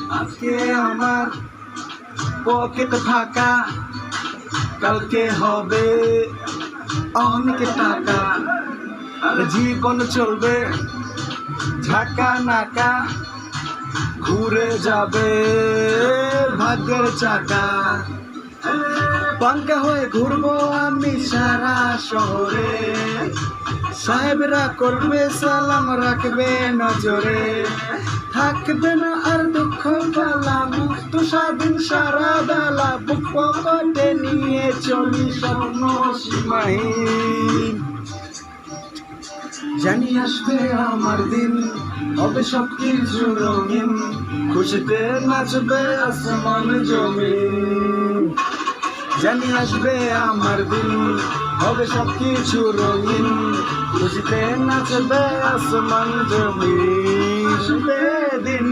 আজকে আমার পকেট ফাঁকা, কালকে হবে অনেক টাকা, জীবন চলবে ঝাঁকা নাকা, ঘুরে যাবে ভাগ্যের চাকা। পাঙ্কা হয়ে ঘুরবো আমি সারা শহরে, সাহেবরা করবে সালাম, রাখবে নজরে, থাকবে না আর দুঃখ জ্বালা, মুক্ত স্বাধীন সারা বেলা, বুক পকেটে নিয়ে চলি স্বপ্ন সীমাহীন। জানি আসবে আমার দিন, হবে সবকিছু রঙিন, খুশিতে নাচবে আসমান জমিন। জানি আসবে আমার দিন, হবে সবকিছু রঙিন, খুশিতে নাচবে আসমান জমিন। আসবে দিন।